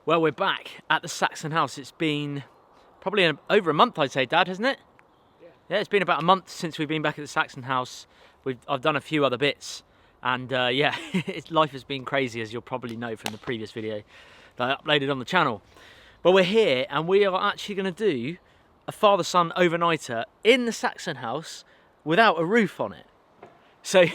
Well, we're back at the Saxon house. It's been probably over a month, I'd say, Dad, hasn't it? Yeah, it's been about a month since we've been back at the Saxon house. I've done a few other bits, and yeah, life has been crazy, as you'll probably know from the previous video that I uploaded on the channel. But we're here, and we are actually going to do a father-son overnighter in the Saxon house without a roof on it. So,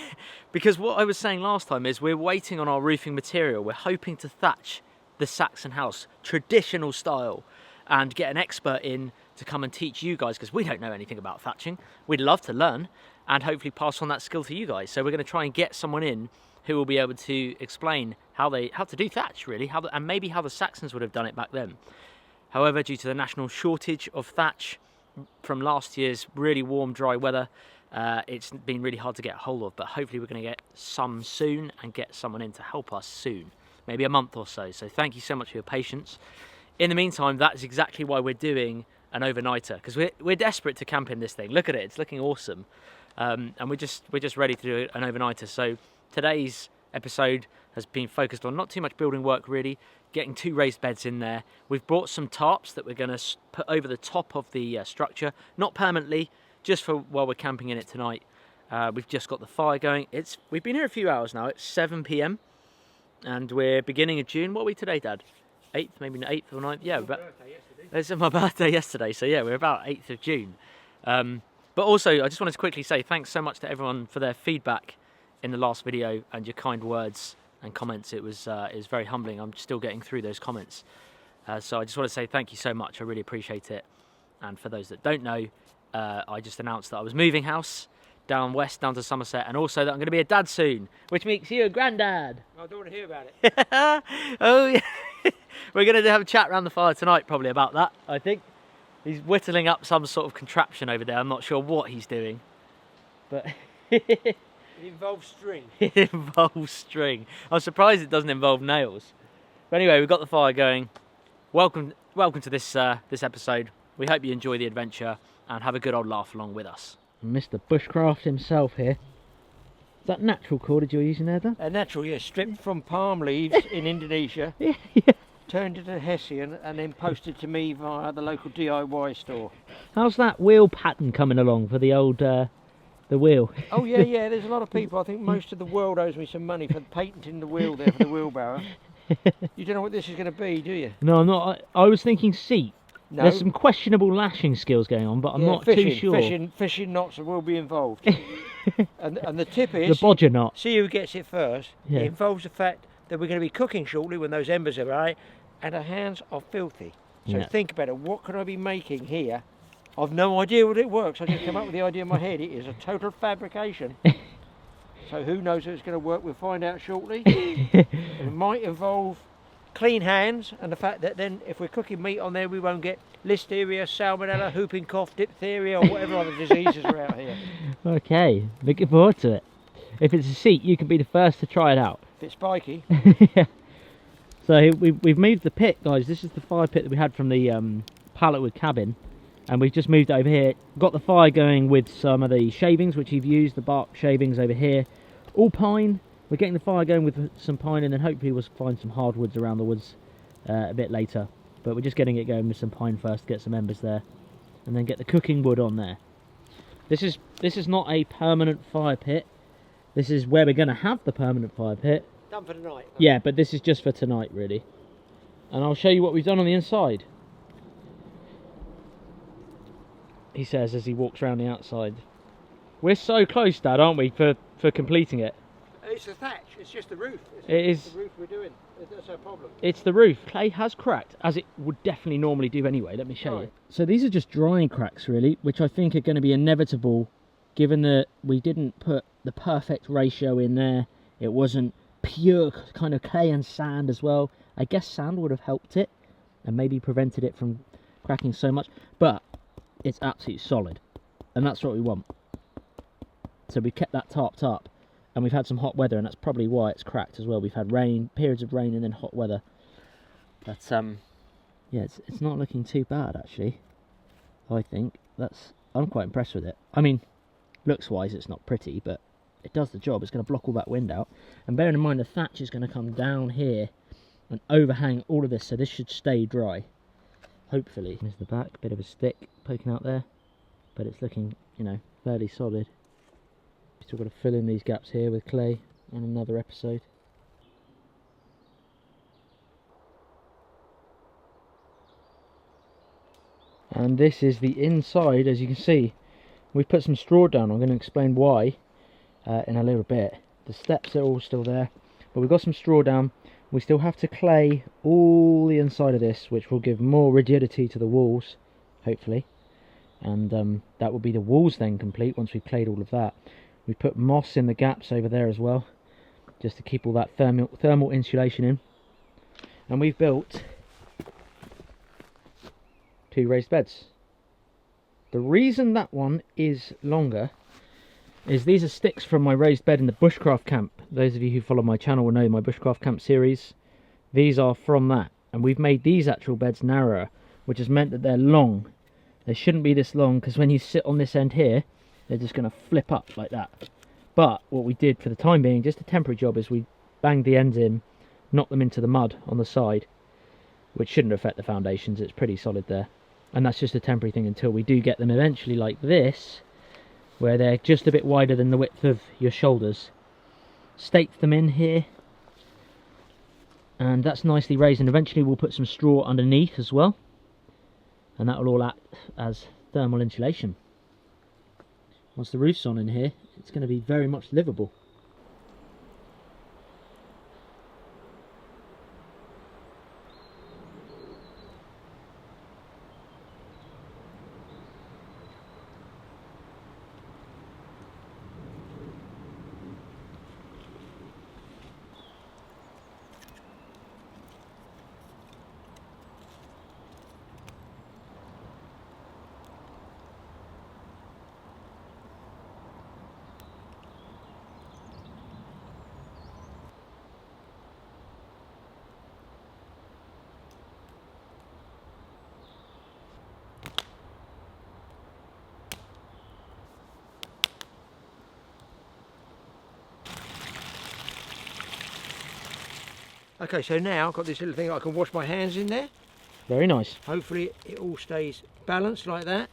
because what I was saying last time is we're waiting on our roofing material. We're hoping to thatch the Saxon house traditional style and get an expert in to come and teach you guys, because we don't know anything about thatching. We'd love to learn and hopefully pass on that skill to you guys. So we're going to try and get someone in who will be able to explain how to do thatch, really, and maybe how the Saxons would have done it back then. However, due to the national shortage of thatch from last year's really warm, dry weather, it's been really hard to get a hold of, but hopefully we're going to get some soon and get someone in to help us soon. Maybe a month or so. So thank you so much for your patience. In the meantime, that's exactly why we're doing an overnighter, because we're desperate to camp in this thing. Look at it, it's looking awesome. And we're just ready to do an overnighter. So today's episode has been focused on not too much building work, really, getting 2 raised beds in there. We've brought some tarps that we're going to put over the top of the structure, not permanently, just for while we're camping in it tonight. We've just got the fire going. We've been here a few hours now. It's 7 p.m. and we're beginning of June. What are we today, Dad? 8th, maybe 8th or 9th? Yeah, it's my birthday yesterday, so yeah, we're about 8th of June. But also, I just wanted to quickly say thanks so much to everyone for their feedback in the last video and your kind words and comments. It was very humbling. I'm still getting through those comments. So I just want to say thank you so much. I really appreciate it. And for those that don't know, I just announced that I was moving house down west, down to Somerset, and also that I'm going to be a dad soon, which makes you a granddad. I don't want to hear about it. Oh yeah. We're going to have a chat around the fire tonight probably about that, I think. He's whittling up some sort of contraption over there. I'm not sure what he's doing, but It involves string. it involves string. I'm surprised it doesn't involve nails. But anyway, we've got the fire going. Welcome to this this episode. We hope you enjoy the adventure and have a good old laugh along with us. Mr. Bushcraft himself here. Is that natural cordage you're using there, Dan? Natural, yeah, stripped from palm leaves in Indonesia, Yeah. turned into Hessian, and then posted to me via the local DIY store. How's that wheel pattern coming along for the old the wheel? Oh yeah, there's a lot of people. I think most of the world owes me some money for patenting the wheel there for the wheelbarrow. You don't know what this is going to be, do you? No, I'm not. I was thinking seat. No. There's some questionable lashing skills going on, but I'm not fishing, too sure. Fishing knots will be involved. and the tip is, The bodger knot. see who gets it first. Yeah. It involves the fact that we're going to be cooking shortly when those embers are right, and our hands are filthy. So Yeah. think about it. What could I be making here? I've no idea what it works. I just come up with the idea in my head. It is a total fabrication. So who knows if it's going to work? We'll find out shortly. It might involve clean hands, and the fact that then if we're cooking meat on there, we won't get listeria, salmonella, whooping cough, diphtheria, or whatever other diseases are out here. Okay, looking forward to it. If it's a seat, you can be the first to try it out. If it's spiky. Yeah. So we've moved the pit, guys. This is the fire pit that we had from the palletwood cabin, and we've just moved it over here. Got the fire going with some of the shavings which you've used, the bark shavings over here, all pine. We're getting the fire going with some pine, and then hopefully we'll find some hardwoods around the woods a bit later. But we're just getting it going with some pine first, get some embers there, and then get the cooking wood on there. This is not a permanent fire pit. This is where we're going to have the permanent fire pit. Done for tonight. Yeah, but this is just for tonight, really. And I'll show you what we've done on the inside. He says as he walks around the outside. We're so close, Dad, aren't we, for completing it? It's the thatch, it's just the roof. It's the roof we're doing. That's our problem. It's the roof. Clay has cracked, as it would definitely normally do anyway. Let me show you. So these are just drying cracks, really, which I think are going to be inevitable, given that we didn't put the perfect ratio in there. It wasn't pure kind of clay and sand as well. I guess sand would have helped it and maybe prevented it from cracking so much, but it's absolutely solid, and that's what we want. So we kept that tarped up, and we've had some hot weather, and that's probably why it's cracked as well. We've had rain, periods of rain, and then hot weather. But yeah, it's not looking too bad actually. I think I'm quite impressed with it. I mean, looks wise, it's not pretty, but it does the job. It's going to block all that wind out, and bearing in mind the thatch is going to come down here and overhang all of this, so this should stay dry. Hopefully. There's the back, bit of a stick poking out there, but it's looking, you know, fairly solid. Still got to fill in these gaps here with clay on another episode. And this is the inside, as you can see. We've put some straw down. I'm going to explain why in a little bit. The steps are all still there, but we've got some straw down. We still have to clay all the inside of this, which will give more rigidity to the walls, hopefully. And that will be the walls then complete once we've clayed all of that. We put moss in the gaps over there as well, just to keep all that thermal insulation in. And we've built 2 raised beds. The reason that one is longer is these are sticks from my raised bed in the Bushcraft camp. Those of you who follow my channel will know my Bushcraft camp series. These are from that, and we've made these actual beds narrower, which has meant that they're long. They shouldn't be this long, because when you sit on this end here, they're just going to flip up like that. But what we did for the time being, just a temporary job, is we banged the ends in, knocked them into the mud on the side, which shouldn't affect the foundations. It's pretty solid there, and that's just a temporary thing until we do get them eventually like this, where they're just a bit wider than the width of your shoulders. Staked them in here, and that's nicely raised, and eventually we'll put some straw underneath as well, and that will all act as thermal insulation. Once the roof's on in here, it's going to be very much livable. Okay, so now I've got this little thing I can wash my hands in there. Very nice. Hopefully it all stays balanced like that.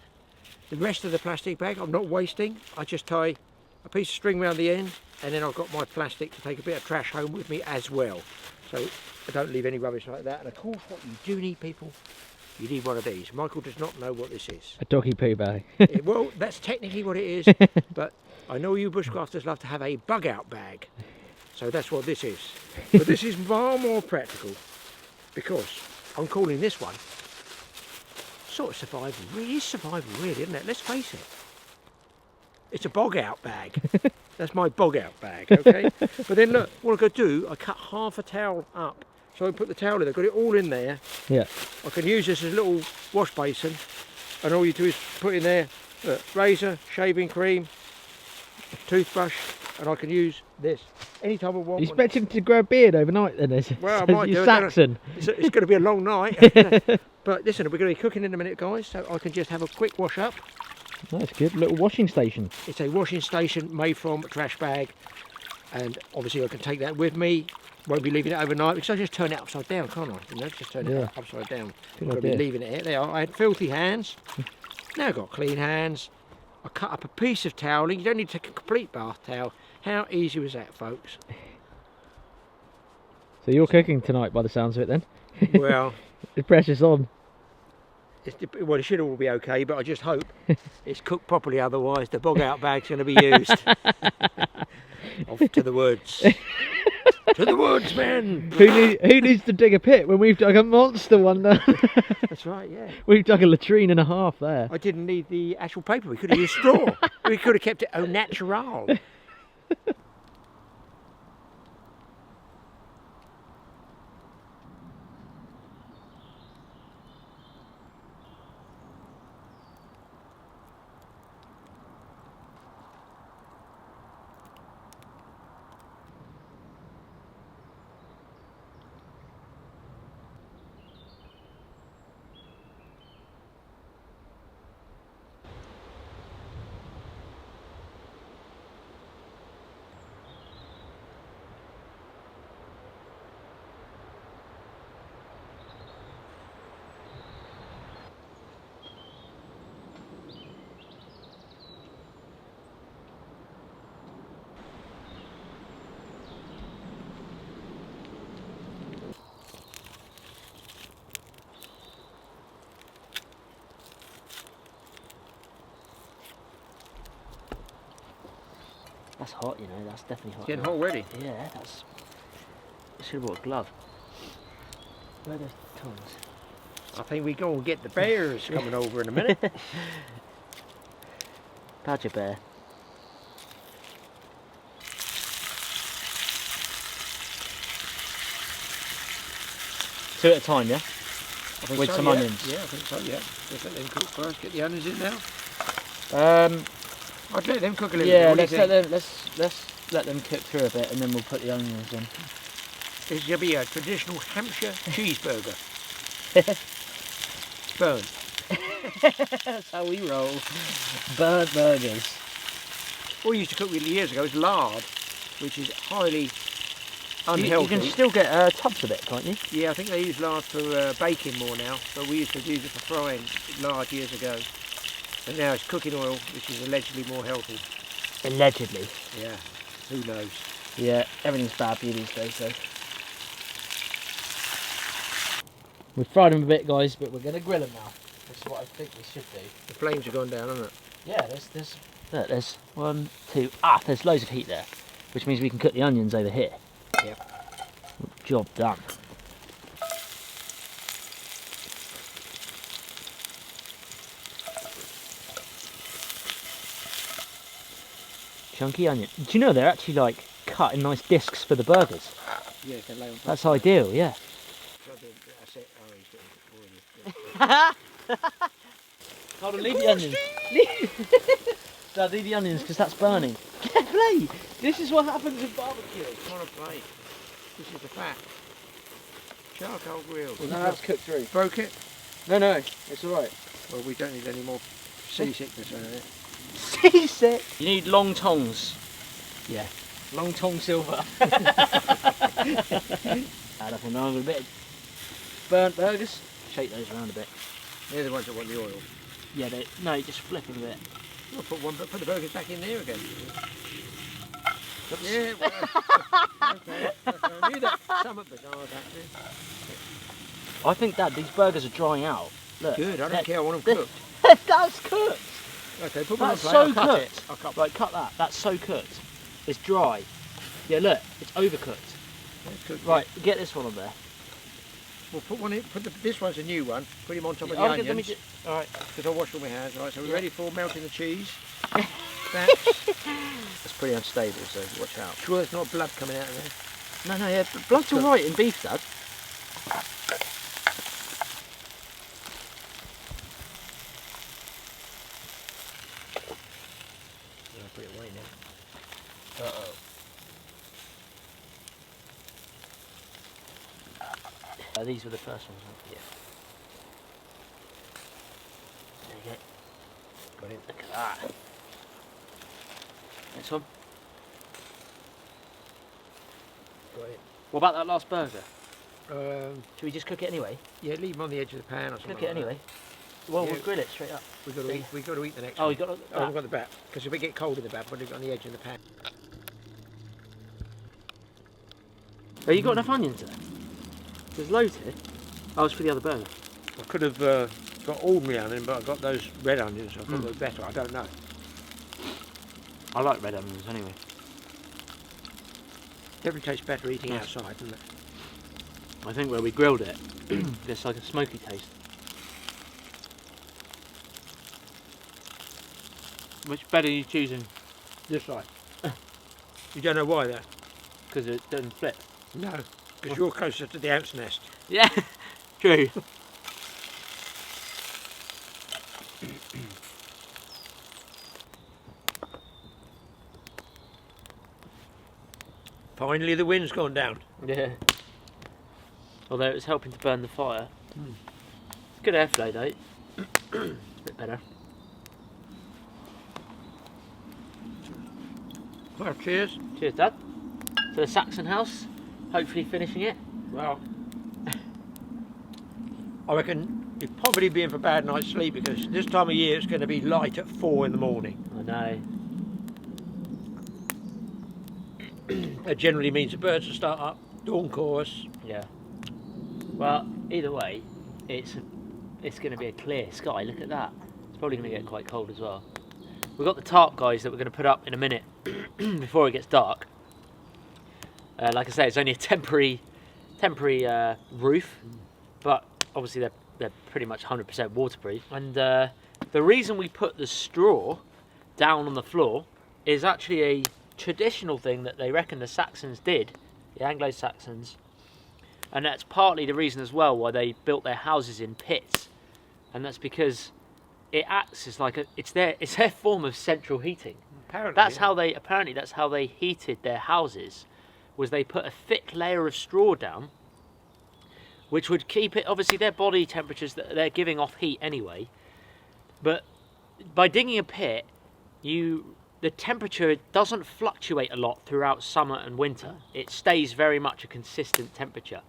The rest of the plastic bag I'm not wasting. I just tie a piece of string around the end, and then I've got my plastic to take a bit of trash home with me as well. So I don't leave any rubbish like that. And of course what you do need, people, you need one of these. Michael does not know what this is. A doggy poo bag. Well, that's technically what it is, but I know you bushcrafters love to have a bug out bag. So that's what this is. But this is far more practical, because I'm calling this one sort of survival. It is survival really, isn't it? Let's face it. It's a bog out bag. That's my bog out bag, okay? But then look, what I could do, I cut half a towel up. So I put the towel in, I've got it all in there. Yeah. I can use this as a little wash basin, and all you do is put in there, look, razor, shaving cream, toothbrush, and I can use this anytime I want. You expect him to grow a beard overnight then? Well, I might do. Saxon. It's going to be a long night. But listen, we're going to be cooking in a minute, guys, so I can just have a quick wash up. That's good. Little washing station. It's a washing station made from a trash bag, and obviously I can take that with me. Won't be leaving it overnight because I just turn it upside down, can't I? You know, just turn it upside down. I'm going to be leaving it here. There I had filthy hands. Now I've got clean hands. I cut up a piece of toweling. You don't need to take a complete bath towel. How easy was that, folks? So you're cooking tonight by the sounds of it then? Well, the pressure's on. Well, it should all be okay, but I just hope it's cooked properly, otherwise the bog out bag's going to be used. Off to the woods. To the woods, man! Who needs to dig a pit when we've dug a monster one now? That's right, yeah. We've dug a latrine and a half there. I didn't need the actual paper, we could have used straw. We could have kept it au natural. That's hot, you know, that's definitely hot. It's getting hot already. Yeah, that's... I should have brought a glove. Where are those tongs? I think we go and get the bears coming over in a minute. Badger bear. Two at a time, yeah? With so, some yeah. onions. Yeah, I think so, yeah. Just let them cook first, get the onions in now. I'd let them cook a little bit. Yeah, let's let them cook through a bit and then we'll put the onions in. This is going to be a traditional Hampshire cheeseburger. Burnt. That's how we roll. Burnt burgers. What we used to cook with years ago is lard, which is highly unhealthy. You can still get tubs of it, can't you? Yeah, I think they use lard for baking more now, but we used to use it for frying lard years ago. And now it's cooking oil, which is allegedly more healthy. Allegedly. Yeah, who knows? Yeah, everything's bad for you these days, though. We've fried them a bit, guys, but we're going to grill them now. That's what I think we should do. The flames have gone down, haven't it? Yeah, there's one, two... there's loads of heat there, which means we can cook the onions over here. Yep. Job done. Chunky onion. Do you know they're actually like cut in nice discs for the burgers? Yeah, they lay on top. That's ideal, yeah. That's it. Oh, he's Hold on, leave the onions. Dad, leave the onions because that's burning. Get play. This is what happens with barbecue. It's not a plate. This is the fat. Charcoal grill. Well, now that's cooked through. Broke it? No, it's alright. Well, we don't need any more seasickness on it. Seasick. You need long tongs. Yeah. Long tong silver. Add up on there, a bit of burnt burgers. Shake those around a bit. They're the ones that want the oil. Yeah, no, just flip them a bit. We'll put the burgers back in there again. Oops. Yeah, well, okay. I knew that some of the guys actually. I think, Dad, these burgers are drying out. Look. Good, I don't care, I want them cooked. That's cooked. Okay, put one on That's the plate, so I'll cut cooked. it. I'll cut Right, cut that. That's so cooked. It's dry. Yeah, look, it's overcooked. It's cooked. Right, get this one on there. We'll put one in, this one's a new one, put him on top of the Oh, let me onions. Alright. Because I washed all my hands. Right, so we're Yeah. ready for melting the cheese. That's pretty unstable, so watch out. Sure there's not blood coming out of there? No, yeah, blood's alright in beef, Dad. I'll put it away now. These were the first ones, yeah. There you go. Got it. Look at that. Next one. Got it. What about that last burger? Should we just cook it anyway? Yeah, leave them on the edge of the pan or something. Cook it anyway. Well, Yeah. we'll grill it straight up. We've got to eat the next Oh, one. you got Oh, that? we've got the back. Because if it get cold in the back, put it on the edge of the pan. Oh, you got enough onions there? There's loads here. Oh, it's for the other burger. I could have got ordinary onion, but I got those red onions. I thought they were better. I don't know. I like red onions anyway. Definitely tastes better eating outside, doesn't it? I think where we grilled it, there's like a smoky taste. Which bed are you choosing? This side. You don't know why, though? Because it doesn't flip. No, because you're closer to the ants nest. Yeah, true. Finally, the wind's gone down. Yeah. Although it was helping to burn the fire. It's good airflow though. A bit better. Well, cheers. Cheers, Dad. To the Saxon house. Hopefully finishing it. Well, I reckon you'd probably be in for a bad night's sleep because this time of year it's going to be light at 4 in the morning. I know. That generally means the birds will start up, dawn chorus. Yeah. Well, either way, it's going to be a clear sky. Look at that. It's probably going to get quite cold as well. We've got the tarp guys that we're going to put up in a minute before it gets dark. Like I say, it's only a temporary roof, but obviously they're pretty much 100% waterproof. And the reason we put the straw down on the floor is actually a traditional thing that they reckon the Saxons did, the Anglo-Saxons, and that's partly the reason as well why they built their houses in pits, and that's because it acts as like it's their form of central heating. Apparently, That's how they heated their houses, was they put a thick layer of straw down, which would keep it, obviously their body temperatures, they're giving off heat anyway, but by digging a pit, the temperature doesn't fluctuate a lot throughout summer and winter. It stays very much a consistent temperature.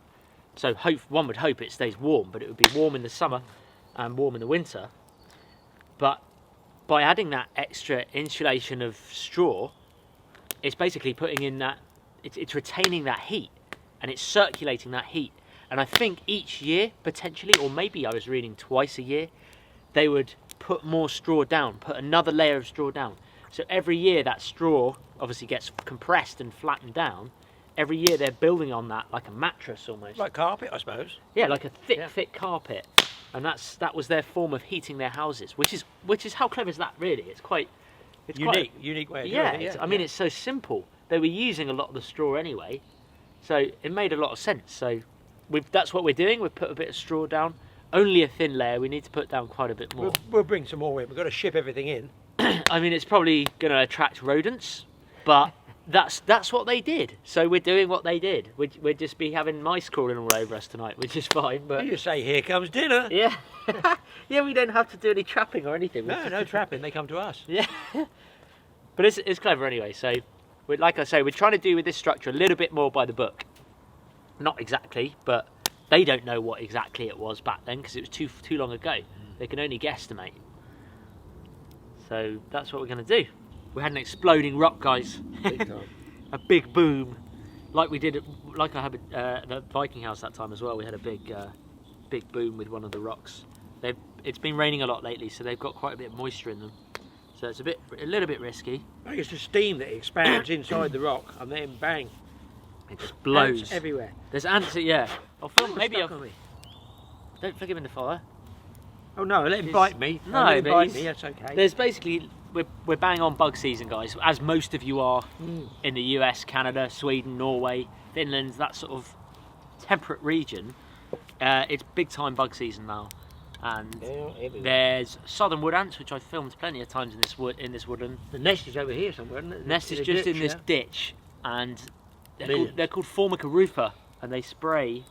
So one would hope it stays warm, but it would be warm in the summer and warm in the winter. But by adding that extra insulation of straw, it's basically putting in that, it's retaining that heat and it's circulating that heat. And I think each year, potentially, or maybe I was reading twice a year, they would put more straw down, put another layer of straw down. So every year that straw obviously gets compressed and flattened down. Every year they're building on that like a mattress almost. like carpet, I suppose. Yeah, like a thick carpet. And that was their form of heating their houses, which is how clever is that really? It's Unique way of doing it. I mean, it's so simple. They were using a lot of the straw anyway, so it made a lot of sense. So that's what we're doing. We've put a bit of straw down, only a thin layer. We need to put down quite a bit more. We'll bring some more in. We've got to ship everything in. I mean, it's probably going to attract rodents, but that's what they did. So we're doing what they did. We'd just be having mice crawling all over us tonight, which is fine. But You say, here comes dinner. yeah, yeah, we don't have to do any trapping or anything. No trapping. They come to us. Yeah, but it's clever anyway. So, like I say, we're trying to do with this structure a little bit more by the book. Not exactly, but they don't know what exactly it was back then because it was too long ago. They can only guesstimate. So that's what we're going to do. We had an exploding rock, guys. Big time. A big boom, like we did, like I had the Viking house that time as well. We had a big boom with one of the rocks. It's been raining a lot lately, so they've got quite a bit of moisture in them. So it's a little bit risky. I think it's the steam that expands inside the rock, and then bang, It just blows ants everywhere. There's ants. Yeah. I'll film. Maybe Stuck I'll. on me. Don't flick him in the fire. Oh no, let him He's- bite me. No, let him but bite he's- me. That's okay. There's basically we're bang on bug season, guys, as most of you are in the US, Canada, Sweden, Norway, Finland, that sort of temperate region. It's big time bug season now, and Yeah, everywhere. there's southern wood ants, which I've filmed plenty of times in this woodland. The nest is over here somewhere, isn't it? The nest is a just ditch, in this yeah? ditch, and Millions. they're called Formica rufa, and they spray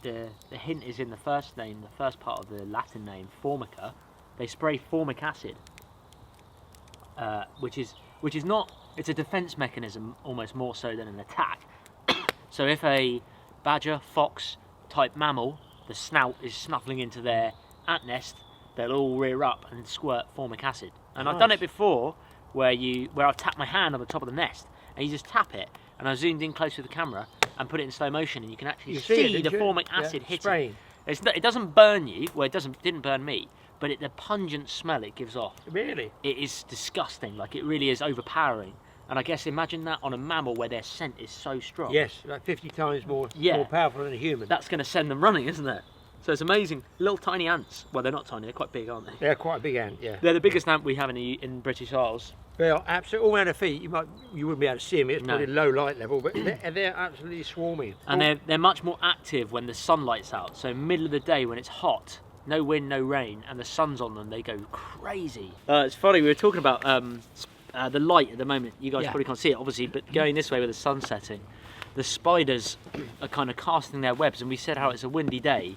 the hint is in the first name, the first part of the Latin name, Formica. They spray formic acid, which is not. It's a defense mechanism almost more so than an attack. So if a badger, fox type mammal, the snout is snuffling into their ant nest, they'll all rear up and squirt formic acid. And I've done it before where I've tapped my hand on the top of the nest and you just tap it, and I zoomed in close with the camera and put it in slow motion, and you can actually You see it, the didn't you? formic Yeah, acid hitting. spraying. It doesn't burn you. Well, didn't burn me, but the pungent smell it gives off, Really? it is disgusting. Like, it really is overpowering. And I guess imagine that on a mammal where their scent is so strong. Yes, like 50 times more powerful than a human. That's going to send them running, isn't it? So it's amazing. Little tiny ants. Well, they're not tiny. They're quite big, aren't they? They're quite a big ant, yeah. They're the biggest ant we have in British Isles. They're absolutely all around their feet. You wouldn't be able to see them. It's No. probably low light level, but they're absolutely swarming. And they're much more active when the sunlight's out. So middle of the day when it's hot, no wind, no rain, and the sun's on them, they go crazy. It's funny, we were talking about the light at the moment. You guys probably can't see it, obviously, but going this way with the sun setting, the spiders are kind of casting their webs, and we said how it's a windy day,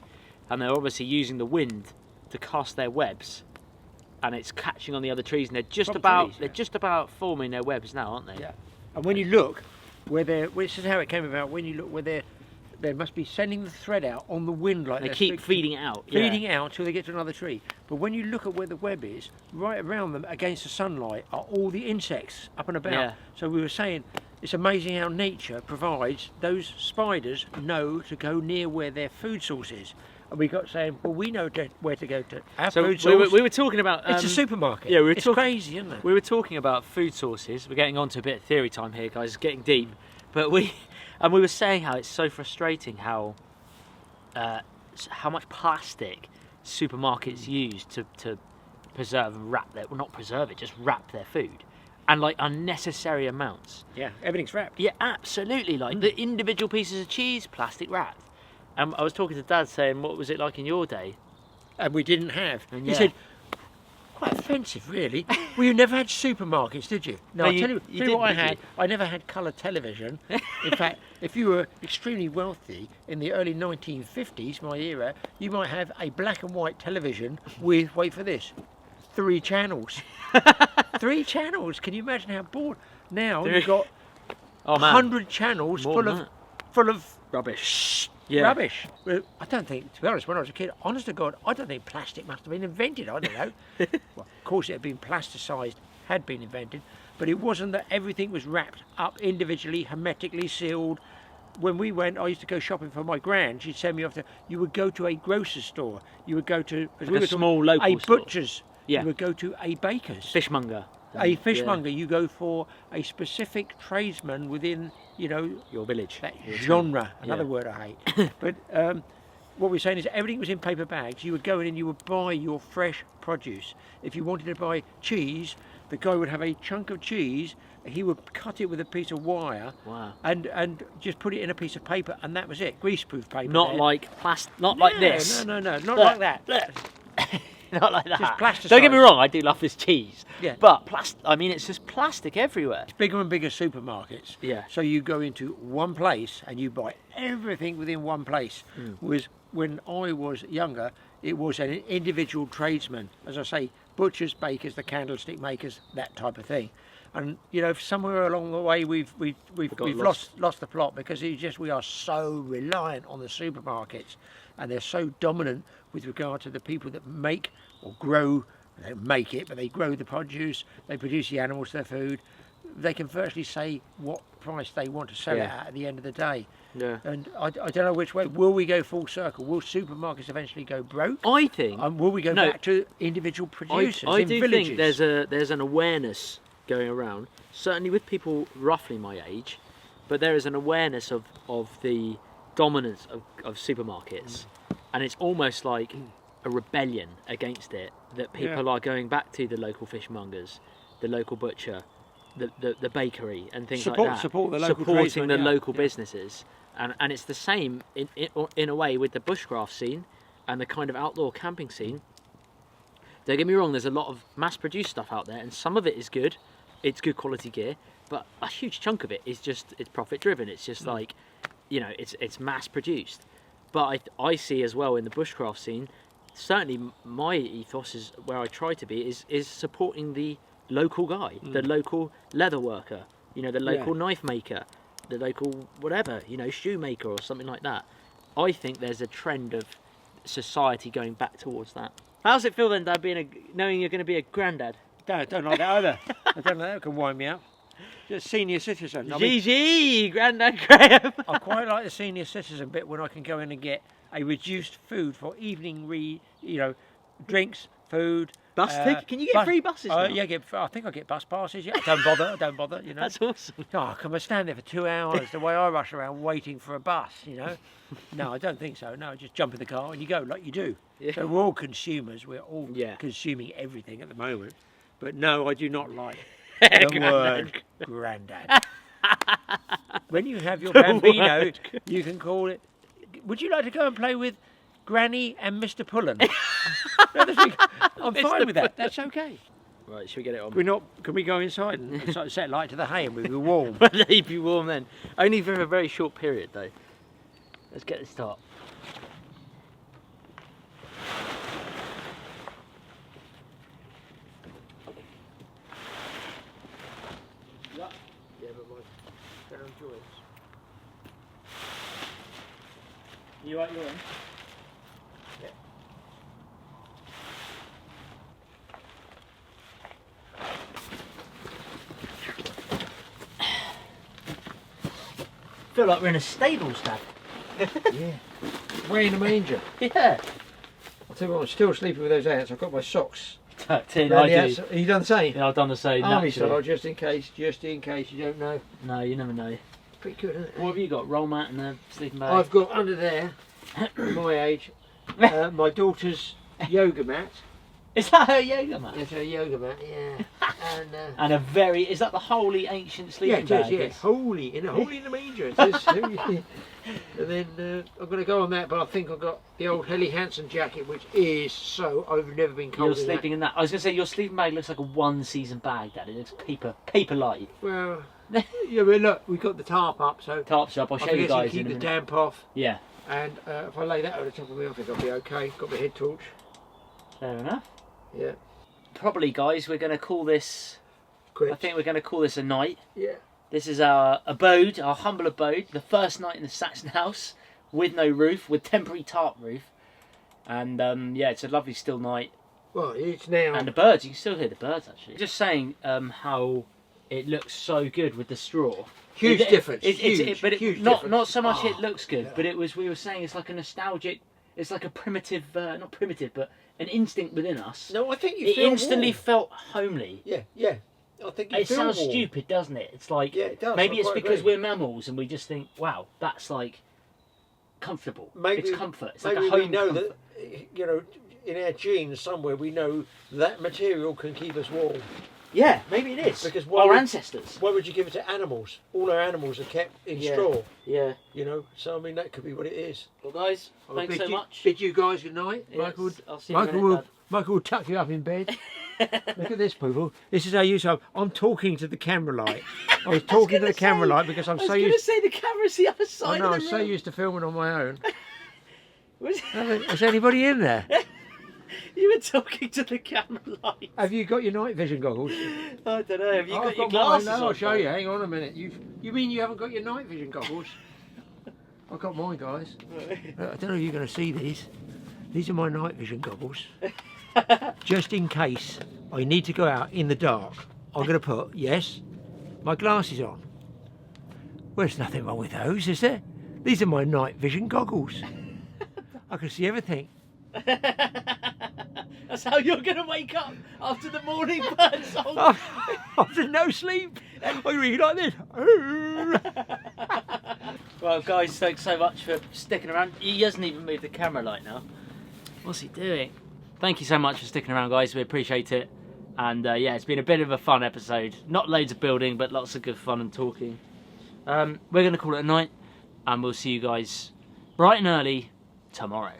and they're obviously using the wind to cast their webs, and it's catching on the other trees, and they're just about forming their webs now, aren't they? Yeah. And when you look where this is how it came about. When you look where they must be sending the thread out on the wind like They they're keep feeding it out. feeding it out till they get to another tree. But when you look at where the web is, right around them against the sunlight are all the insects up and about. Yeah. So we were saying it's amazing how nature provides. Those spiders know to go near where their food source is. And we got saying, well, we know where to go to our So food source. we were talking about... It's a supermarket. Yeah, it's crazy, isn't it? We were talking about food sources. We're getting on to a bit of theory time here, guys. It's getting deep. But we were saying how it's so frustrating how much plastic supermarkets use to preserve and wrap their... Well, not preserve it, just wrap their food. And, like, unnecessary amounts. Yeah, everything's wrapped. Yeah, absolutely. Like, the individual pieces of cheese, plastic wrapped. And I was talking to Dad saying, what was it like in your day? And we didn't have. And He yeah. said, quite offensive, really. Well, you never had supermarkets, did you? No, No, I'll tell you didn't, what I did you? had. I never had colour television. In fact, if you were extremely wealthy in the early 1950s, my era, you might have a black and white television with, wait for this, 3 channels. 3 channels. Can you imagine how bored? Now you've got 100 channels More full than of rubbish. Yeah. rubbish. Well, I don't think, to be honest, when I was a kid, honest to God, I don't think plastic must have been invented. I don't know. Well, of course, it had been plasticised, had been invented, but it wasn't that everything was wrapped up individually, hermetically sealed. When we went, I used to go shopping for my gran. She'd send me off to. You would go to a grocer's store. You would go to Like a small local a store. butcher's. Yeah. You would go to a baker's. Fishmonger. A fishmonger. You go for a specific tradesman within, Your village. that Your town. genre, another Yeah. word I hate. But what we're saying is everything was in paper bags. You would go in and you would buy your fresh produce. If you wanted to buy cheese, the guy would have a chunk of cheese. He would cut it with a piece of wire. Wow. And just put it in a piece of paper, and that was it. Greaseproof paper. Not then. like like this. No, not Look, like that. look. Not like that. plasticised. Don't get me wrong, I do love this cheese. Yeah. But it's just plastic everywhere. Bigger and bigger supermarkets. Yeah. So you go into one place and you buy everything within one place. Was when I was younger, it was an individual tradesman. As I say, butchers, bakers, the candlestick makers, that type of thing. And you know, somewhere along the way we've lost the plot, because we are so reliant on the supermarkets, and they're so dominant with regard to the people that make or grow. They don't make it, but they grow the produce. They produce the animals, their food. They can virtually say what price they want to sell it at the end of the day. Yeah. And I don't know which way. Will we go full circle? Will supermarkets eventually go broke? I think. Will we go back to individual producers I in do villages? think there's an awareness going around, certainly with people roughly my age, but there is an awareness of the dominance of supermarkets, and it's almost like a rebellion against it, that people are going back to the local fishmongers, the local butcher, the bakery and things like that. Support the local supporting the local businesses. And it's the same in a way with the bushcraft scene and the kind of outdoor camping scene. Don't get me wrong, there's a lot of mass-produced stuff out there, and some of it is good. It's good quality gear, but a huge chunk of it is just, it's profit-driven. It's just like, you know, it's mass-produced. But I see as well in the bushcraft scene, certainly my ethos is where I try to be, is supporting the local guy, the local leather worker, you know, the local knife maker, the local whatever, you know, shoemaker or something like that. I think there's a trend of society going back towards that. How's it feel then, Dad, knowing you're going to be a granddad? I don't like that either. I don't know, that can wind me up. Just senior citizen. GG, Grandad Graham. I quite like the senior citizen bit, when I can go in and get a reduced food for evening drinks, food. Bus ticket? Can you get free buses now? Yeah, I think I get bus passes. Yeah, I don't bother. You know. That's awesome. Oh, can I stand there for 2 hours the way I rush around waiting for a bus? You know. No, I don't think so. No, just jump in the car and you go like you do. Yeah. So we're all consumers. We're all consuming everything at the moment. But no, I do not like the word granddad. When you have your bambino, you can call it. Would you like to go and play with Granny and Mr. Pullen? I'm fine with that. That's okay. Right, should we get it on? Can we go inside and set light to the hay and we'll be warm? They'd be warm then. Only for a very short period though. Let's get this start. Yeah, but my down joints. You right, you're in? Yeah. Feel like we're in a stable, Dad. Yeah. Way in a manger. Yeah. I'll tell you what, I'm still sleeping with those ants. I've got my socks tucked in. I do. Have you done the same? Yeah, I've done the same. Army style, just in case you don't know. No, you never know. Pretty good, isn't it? What have you got? Roll mat and a sleeping bag? I've got under there, my age, my daughter's yoga mat. Is that her yoga mat? It's her yoga mat, yeah. And a very, is that the holy ancient sleeping bag? Yeah, holy in the manger. It says, and then I'm going to go on that, but I think I've got the old Helly Hansen jacket, which is so, I've never been cold. You're sleeping in that. I was going to say, your sleeping bag looks like a one-season bag, Dad. It looks paper light. Well, yeah, but look, we've got the tarp up, so... Tarp's up, I'll show you guys in a minute. Keep the damp off. Yeah. And if I lay that over the top of me, I think I'll be okay. Got my head torch. Fair enough. Yeah. Probably, guys, we're going to call this... Quit. I think we're going to call this a night. Yeah. This is our abode, our humble abode. The first night in the Saxon house, with no roof, with temporary tarp roof. And yeah, it's a lovely still night. Well, it's now... And the birds, you can still hear the birds, actually. Just saying how it looks so good with the straw. Huge difference. Huge not so much it looks good, but we were saying it's like a nostalgic, it's like a primitive, not primitive, but an instinct within us. No, I think it instantly felt homely. Yeah, yeah. I think it sounds stupid, doesn't it? It's like, yeah, it does. Maybe it's because we're mammals and we just think, wow, that's like comfortable. It's comfort. It's like a home we know comfort. That, you know, in our genes somewhere we know that material can keep us warm. Yeah, maybe it is. Because our ancestors. Why would you give it to animals? All our animals are kept in straw. Yeah. You know, so I mean that could be what it is. Well, guys, thanks so much. Bid you guys good night. Yes, I'll see you in a minute, Dad. Michael will tuck you up in bed. Look at this, people. This is how you so I'm talking to the camera light. I was talking to the camera light because I'm so used. I was going to say the camera's the other side. I know. of the I'm room. so used to filming on my own. Is anybody in there? You were talking to the camera light. Have you got your night vision goggles? I don't know. Have you got your mine. glasses No, on? I'll show you. Hang on a minute. You mean you haven't got your night vision goggles? I've got mine, guys. I don't know if you're going to see these. These are my night vision goggles. Just in case I need to go out in the dark, I'm going to put, yes, my glasses on. Well, there's nothing wrong with those, is there? These are my night vision goggles. I can see everything. That's how you're going to wake up after the morning bird song. After no sleep, I read like this. Well, guys, thanks so much for sticking around. He hasn't even moved the camera light now. What's he doing? Thank you so much for sticking around, guys. We appreciate it. And yeah, it's been a bit of a fun episode. Not loads of building, but lots of good fun and talking. We're going to call it a night, and we'll see you guys bright and early tomorrow.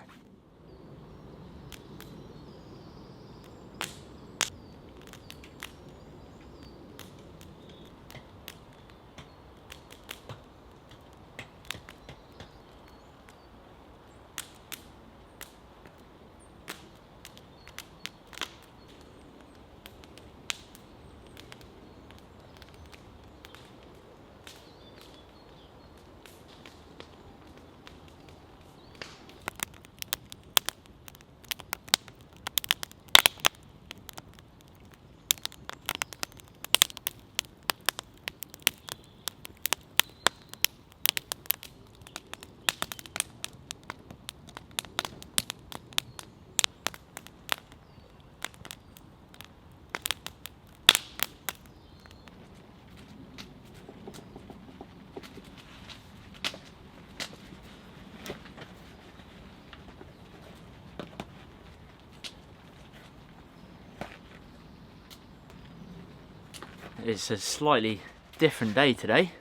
It's a slightly different day today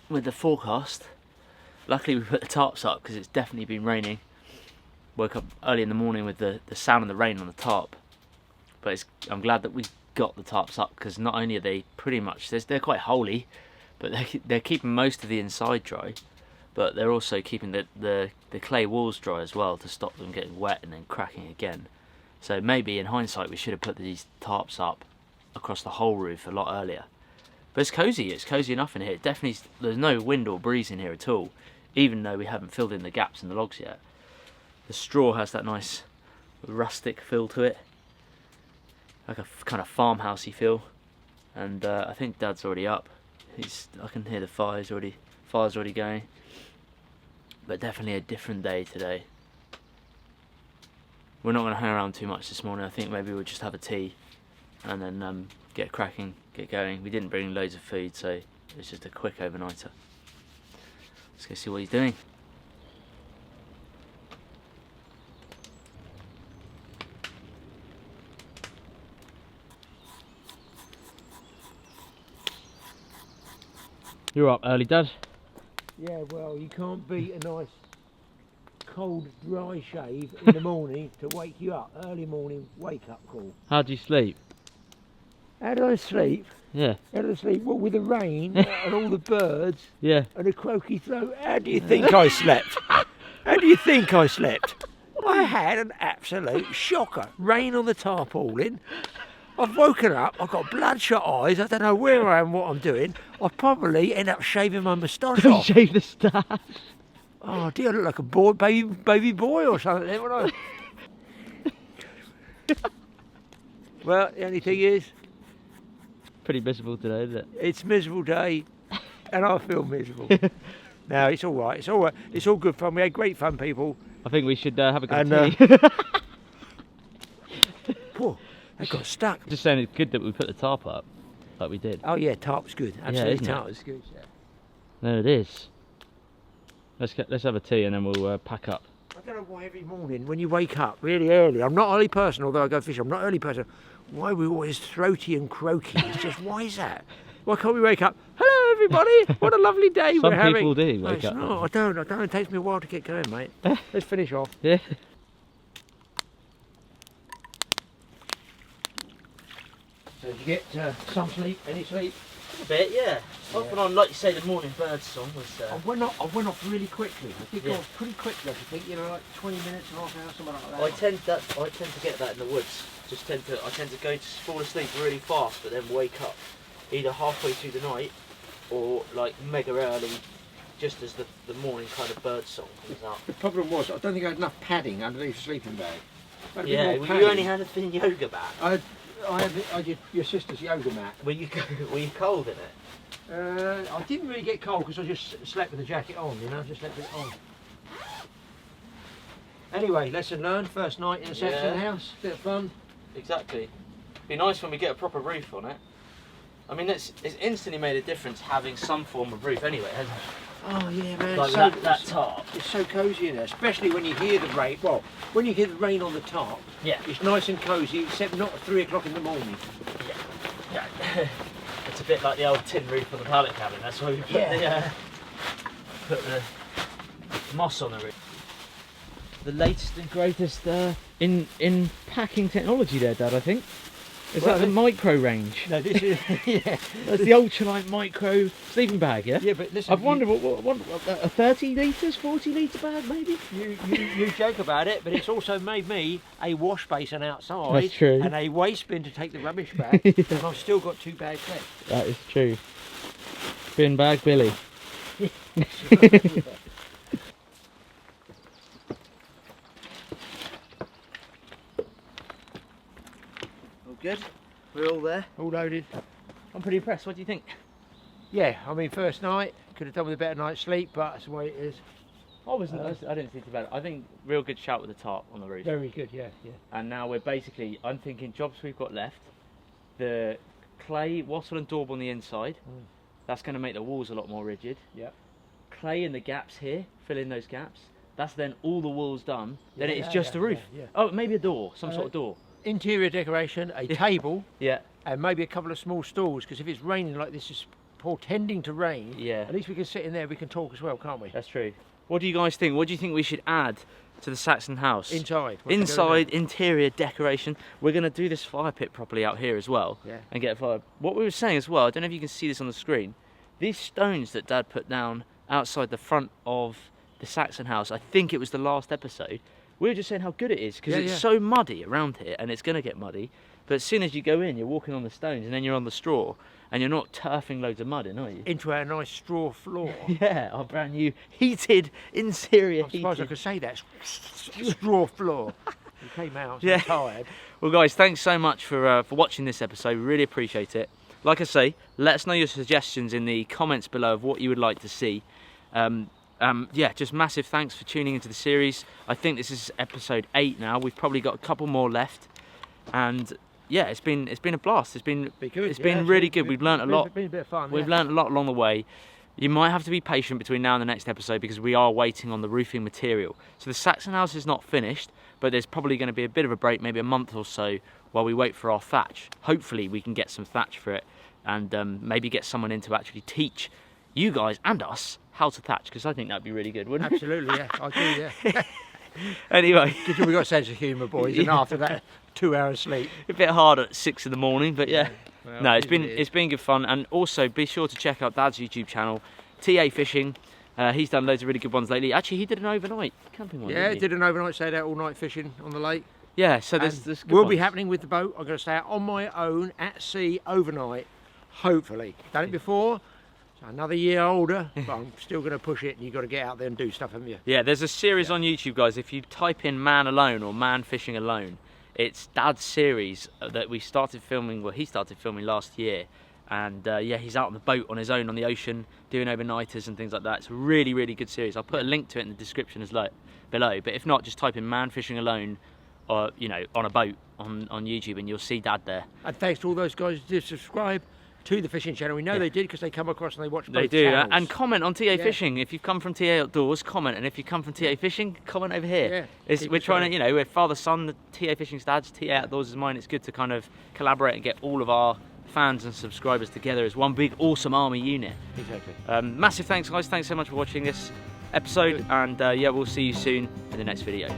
with the forecast. Luckily we put the tarps up because it's definitely been raining. Woke up early in the morning with the sound of the rain on the tarp. But I'm glad that we got the tarps up because not only are they pretty much, they're quite holy, but they're keeping most of the inside dry, but they're also keeping the clay walls dry as well to stop them getting wet and then cracking again. So maybe in hindsight we should have put these tarps up across the whole roof a lot earlier. But it's cozy enough in here. Definitely, there's no wind or breeze in here at all, even though we haven't filled in the gaps in the logs yet. The straw has that nice rustic feel to it, like a kind of farmhousey feel. And I think Dad's already up. I can hear the fire's already going. But definitely a different day today. We're not going to hang around too much this morning. I think maybe we'll just have a tea and then get cracking, get going. We didn't bring loads of food, so it's just a quick overnighter. Let's go see what he's doing. You're up early, Dad. Yeah, well, you can't beat a nice cold, dry shave in the morning to wake you up. Early morning wake-up call. How do you sleep? How did I sleep? Yeah. How did I sleep? Well, with the rain and all the birds Yeah. and a croaky throat. How do you think I slept? How do you think I slept? I had an absolute shocker. Rain on the tarpaulin. I've woken up, I've got bloodshot eyes, I don't know where I am, what I'm doing. I'll probably end up shaving my moustache off. Shave the staff. Oh dear, I look like a boy, baby boy or something there, wouldn't I? Well, the only thing is, Pretty miserable today, isn't it? it's a miserable day and I feel miserable. No, it's all right, it's all right. It's all good fun. We had great fun, people. I think we should have a cup And, of tea. Whoa, they got stuck. Just saying it's good that we put the tarp up, like we did. Oh yeah, tarp's good. Absolutely, isn't it? tarp's good. Yeah. No, it is. Let's have a tea and then we'll pack up. I don't know why every morning when you wake up really early, I'm not an early person, although I go fishing, I'm not an early person, why are we always throaty and croaky? It's just, why is that? Why can't we wake up, hello everybody, what a lovely day we're having. Some people do wake No, up. no, I don't, it takes me a while to get going, mate. Let's finish off. Yeah. So did you get some sleep, any sleep? A bit, yeah. Off and on, like you say, the morning bird song was. I went off really quickly. I did go off pretty quickly. I think, you know, like 20 minutes, half an hour, something like that. I tend to get that in the woods. I tend to go to fall asleep really fast, but then wake up either halfway through the night or like mega early, just as the morning kind of bird song comes out. The problem was I don't think I had enough padding underneath the sleeping bag. Yeah, well, you only had a thin yoga mat. I did your sister's yoga mat. Were you cold in it? I didn't really get cold because I just slept with the jacket on, you know, just slept with it on. Anyway, lesson learned, first night in the Saxon house, bit of fun. Exactly. Be nice when we get a proper roof on it. I mean, it's instantly made a difference having some form of roof anyway, hasn't it? Oh yeah, man. Like that tarp. It's so cosy in there, especially when you hear the rain. Well, when you hear the rain on the tarp, yeah, it's nice and cosy, except not at 3 o'clock in the morning. Yeah. It's a bit like the old tin roof on the pallet cabin. That's why we put the moss on the roof. The latest and greatest in packing technology there, Dad, I think. Is that the micro range? No, this is, yeah. That's the ultralight micro sleeping bag, yeah? Yeah, but listen. I've wondered, what a 30 litres, 40 litre bag maybe? You joke about it, but it's also made me a wash basin outside. That's true. And a waste bin to take the rubbish back. Yeah. And I've still got 2 bags left. That is true. Bin bag Billy. Good. We're all there. All loaded. I'm pretty impressed. What do you think? Yeah, I mean, first night, could have done with a better night's sleep, but that's the way it is. I didn't think about it. I think real good shout with the tarp on the roof. Very good, yeah. And now we're basically, I'm thinking jobs we've got left. The clay, wattle and daub on the inside. That's going to make the walls a lot more rigid. Yeah. Clay in the gaps here, fill in those gaps. That's then all the walls done. Then it's just a roof. Yeah. Oh, maybe a door, some sort of door. Interior decoration, a table, yeah, and maybe a couple of small stools, because if it's raining like this, is portending to rain, yeah, at least we can sit in there, we can talk as well, can't we? That's true. What do you guys think? What do you think we should add to the Saxon house? Inside. Inside, interior decoration. We're going to do this fire pit properly out here as well, yeah, and get a fire. What we were saying as well, I don't know if you can see this on the screen, these stones that Dad put down outside the front of the Saxon house, I think it was the last episode, we were just saying how good it is, because it's so muddy around here, and it's going to get muddy, but as soon as you go in, you're walking on the stones, and then you're on the straw, and you're not turfing loads of mud in, are you? Into our nice straw floor. Yeah, our brand new heated interior. I'm surprised I could say that. Straw floor. We came out so tired. Well guys, thanks so much for watching this episode, we really appreciate it. Like I say, let us know your suggestions in the comments below of what you would like to see. Yeah, just massive thanks for tuning into the series. I think this is episode 8 now. We've probably got a couple more left, and yeah, it's been a blast. It's been really good. We've learnt a lot. It's been a bit of fun. We've learnt a lot along the way. You might have to be patient between now and the next episode because we are waiting on the roofing material. So the Saxon house is not finished, but there's probably going to be a bit of a break, maybe a month or so, while we wait for our thatch. Hopefully we can get some thatch for it, and maybe get someone in to actually teach you guys and us how to thatch, because I think that'd be really good, wouldn't it? Absolutely, yeah, I do, yeah. Anyway, we've got a sense of humour, boys, and after that 2 hours sleep, a bit hard at 6 in the morning, but yeah. Well, no, it's been good fun, and also be sure to check out Dad's YouTube channel, TA Fishing. He's done loads of really good ones lately. Actually, he did an overnight camping one. Yeah, did an overnight, stayed out all night fishing on the lake. Yeah, so there's good will ones. be happening with the boat. I'm going to stay out on my own at sea overnight, hopefully. Done it before. Another year older, but I'm still going to push it, and you've got to get out there and do stuff, haven't you? Yeah, there's a series on YouTube, guys. If you type in man alone or man fishing alone, it's Dad's series that we started filming, well, he started filming last year. And yeah, he's out on the boat on his own on the ocean, doing overnighters and things like that. It's a really, really good series. I'll put a link to it in the description below. But if not, just type in man fishing alone, or, you know, on a boat on YouTube, and you'll see Dad there. And thanks to all those guys who did subscribe to the fishing channel. We know they did because they come across and they watch both They do, channels. and comment on TA Fishing. If you've come from TA Outdoors, comment, and if you come from TA Fishing, comment over here. We're trying to, you know, we're father son. The TA Fishing's Dad's, TA Outdoors is mine. It's good to kind of collaborate and get all of our fans and subscribers together as one big awesome army unit. Exactly. Massive thanks, guys. Thanks so much for watching this episode, and yeah, we'll see you soon in the next video.